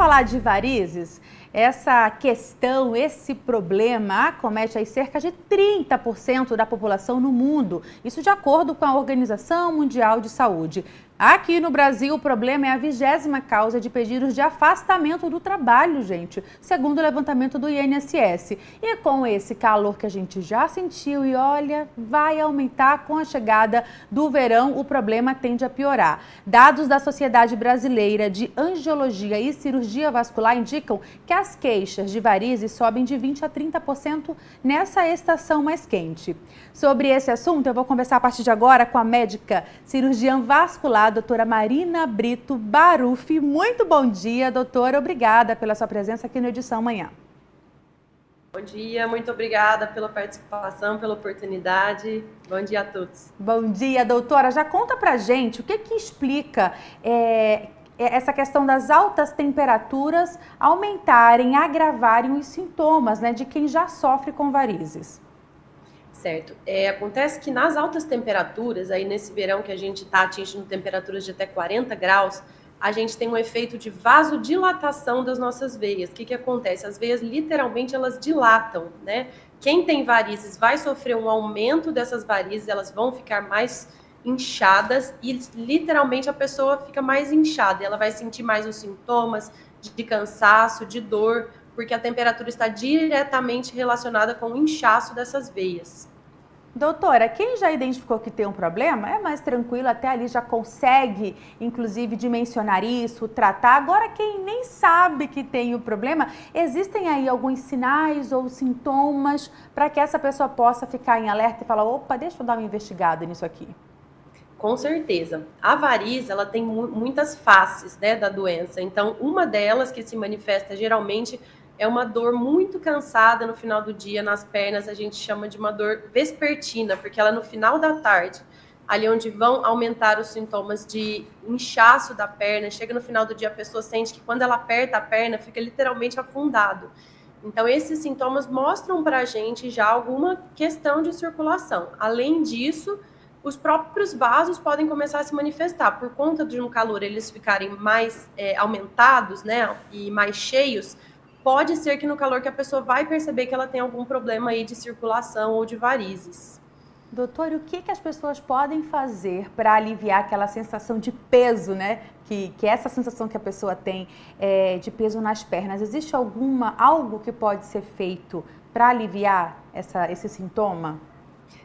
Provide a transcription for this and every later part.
falar de varizes? Essa questão, esse problema acomete aí cerca de 30% da população no mundo. Isso de acordo com a Organização Mundial de Saúde. Aqui no Brasil, o problema é a 20ª causa de pedidos de afastamento do trabalho, gente, segundo o levantamento do INSS. E com esse calor que a gente já sentiu e olha, vai aumentar com a chegada do verão, o problema tende a piorar. Dados da Sociedade Brasileira de Angiologia e Cirurgia Vascular indicam que as queixas de varizes sobem de 20% a 30% nessa estação mais quente. Sobre esse assunto, eu vou conversar a partir de agora com a médica cirurgiã vascular, doutora Marina Brito Barufi. Muito bom dia, doutora. Obrigada pela sua presença aqui no Edição Manhã. Bom dia, muito obrigada pela participação, pela oportunidade. Bom dia a todos. Bom dia, doutora. Já conta pra gente o que explica essa questão das altas temperaturas aumentarem, agravarem os sintomas, né, de quem já sofre com varizes. Certo. Acontece que nas altas temperaturas, aí nesse verão que a gente está atingindo temperaturas de até 40 graus, a gente tem um efeito de vasodilatação das nossas veias. O que acontece? As veias literalmente elas dilatam, né? Quem tem varizes vai sofrer um aumento dessas varizes, elas vão ficar mais inchadas e literalmente a pessoa fica mais inchada. Ela vai sentir mais os sintomas de cansaço, de dor, porque a temperatura está diretamente relacionada com o inchaço dessas veias. Doutora, quem já identificou que tem um problema é mais tranquilo, até ali já consegue, inclusive, dimensionar isso, tratar. Agora, quem nem sabe que tem o problema, existem aí alguns sinais ou sintomas para que essa pessoa possa ficar em alerta e falar, opa, deixa eu dar uma investigada nisso aqui. Com certeza. A variz, ela tem muitas faces, né, da doença. Então, uma delas que se manifesta geralmente é uma dor muito cansada no final do dia nas pernas, a gente chama de uma dor vespertina, porque ela é no final da tarde, ali onde vão aumentar os sintomas de inchaço da perna, chega no final do dia a pessoa sente que quando ela aperta a perna fica literalmente afundado. Então esses sintomas mostram para a gente já alguma questão de circulação. Além disso, os próprios vasos podem começar a se manifestar por conta de um calor eles ficarem mais aumentados, né, e mais cheios. Pode ser que no calor que a pessoa vai perceber que ela tem algum problema aí de circulação ou de varizes. Doutor, e o que as pessoas podem fazer para aliviar aquela sensação de peso, né? Que é essa sensação que a pessoa tem de peso nas pernas. Existe algo que pode ser feito para aliviar esse sintoma?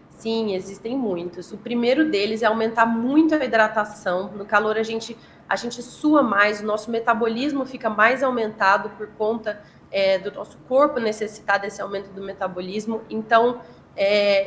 Sim, existem muitos. O primeiro deles é aumentar muito a hidratação. No calor a gente sua mais, o nosso metabolismo fica mais aumentado por conta do nosso corpo necessitar desse aumento do metabolismo. Então,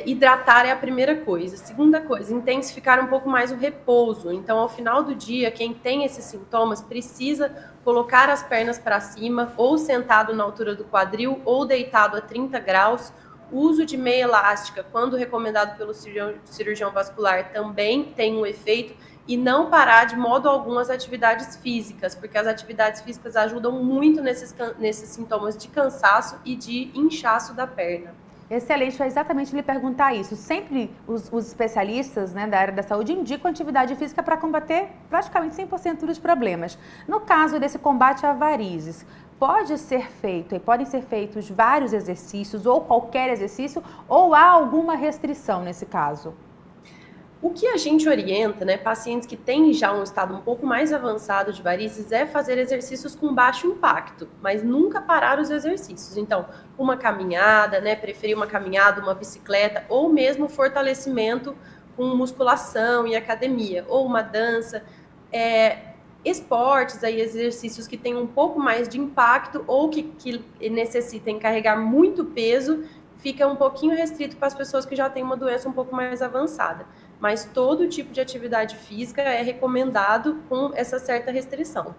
hidratar é a primeira coisa. Segunda coisa, intensificar um pouco mais o repouso. Então, ao final do dia, quem tem esses sintomas precisa colocar as pernas para cima, ou sentado na altura do quadril, ou deitado a 30 graus. O uso de meia elástica, quando recomendado pelo cirurgião vascular, também tem um efeito, e não parar de modo algum as atividades físicas, porque as atividades físicas ajudam muito nesses sintomas de cansaço e de inchaço da perna. Excelente, foi exatamente lhe perguntar isso. Sempre os especialistas, né, da área da saúde indicam atividade física para combater praticamente 100% dos problemas. No caso desse combate a varizes, podem ser feitos vários exercícios ou qualquer exercício, ou há alguma restrição nesse caso? O que a gente orienta, né, pacientes que têm já um estado um pouco mais avançado de varizes é fazer exercícios com baixo impacto, mas nunca parar os exercícios. Então, uma caminhada, né, preferir uma caminhada, uma bicicleta, ou mesmo fortalecimento com musculação e academia, ou uma dança, esportes, aí, exercícios que têm um pouco mais de impacto ou que necessitem carregar muito peso, fica um pouquinho restrito para as pessoas que já têm uma doença um pouco mais avançada. Mas todo tipo de atividade física é recomendado com essa certa restrição.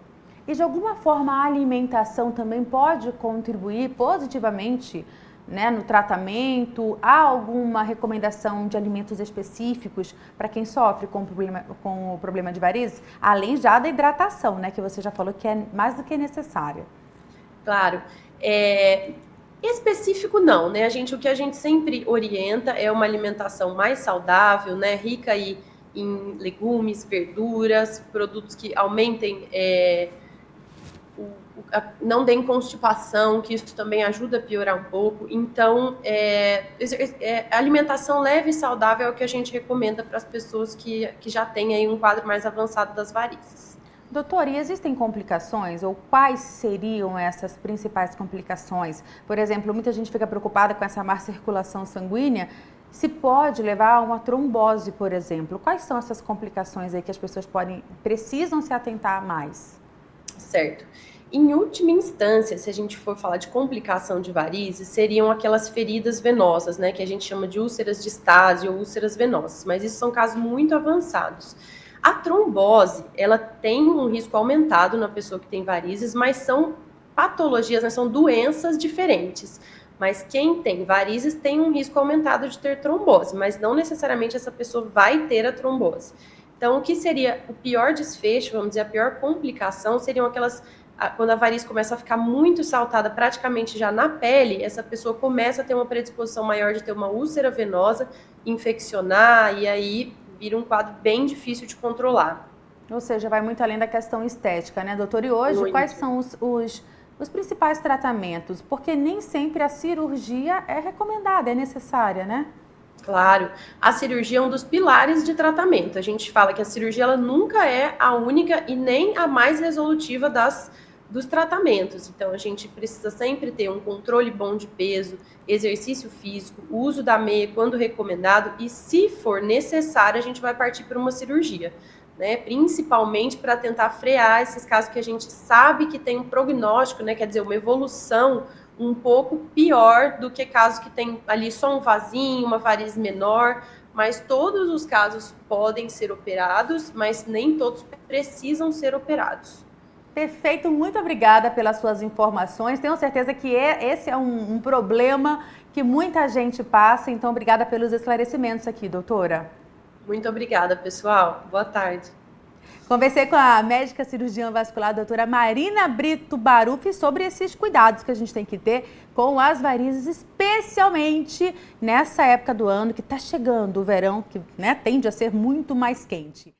E de alguma forma a alimentação também pode contribuir positivamente, né, no tratamento? Há alguma recomendação de alimentos específicos para quem sofre com o problema de varizes? Além já da hidratação, né, que você já falou que é mais do que necessária. Claro. Específico não, né? O que a gente sempre orienta é uma alimentação mais saudável, né? Rica aí em legumes, verduras, produtos que aumentem não deem constipação, que isso também ajuda a piorar um pouco. Então, alimentação leve e saudável é o que a gente recomenda para as pessoas que já têm aí um quadro mais avançado das varizes. Doutora, e existem complicações ou quais seriam essas principais complicações? Por exemplo, muita gente fica preocupada com essa má circulação sanguínea, se pode levar a uma trombose, por exemplo. Quais são essas complicações aí que as pessoas precisam se atentar mais? Certo. Em última instância, se a gente for falar de complicação de varizes, seriam aquelas feridas venosas, né, que a gente chama de úlceras de Stasi ou úlceras venosas, mas isso são casos muito avançados. A trombose, ela tem um risco aumentado na pessoa que tem varizes, mas são patologias, né, são doenças diferentes. Mas quem tem varizes tem um risco aumentado de ter trombose, mas não necessariamente essa pessoa vai ter a trombose. Então, o que seria o pior desfecho, vamos dizer, a pior complicação, seriam aquelas, quando a variz começa a ficar muito saltada, praticamente já na pele, essa pessoa começa a ter uma predisposição maior de ter uma úlcera venosa, infeccionar, e aí vira um quadro bem difícil de controlar. Ou seja, vai muito além da questão estética, né, doutor? E hoje, quais são os principais tratamentos? Porque nem sempre a cirurgia é recomendada, é necessária, né? Claro, a cirurgia é um dos pilares de tratamento. A gente fala que a cirurgia ela nunca é a única e nem a mais resolutiva dos tratamentos. Então, a gente precisa sempre ter um controle bom de peso, exercício físico, uso da meia quando recomendado e, se for necessário, a gente vai partir para uma cirurgia, né? Principalmente para tentar frear esses casos que a gente sabe que tem um prognóstico, né? Quer dizer, uma evolução um pouco pior do que casos que tem ali só um vasinho, uma variz menor, mas todos os casos podem ser operados, mas nem todos precisam ser operados. Perfeito, muito obrigada pelas suas informações. Tenho certeza que esse é um problema que muita gente passa, então obrigada pelos esclarecimentos aqui, doutora. Muito obrigada, pessoal. Boa tarde. Conversei com a médica cirurgiã vascular, doutora Marina Brito Baruffi, sobre esses cuidados que a gente tem que ter com as varizes, especialmente nessa época do ano que está chegando o verão, que, né, tende a ser muito mais quente.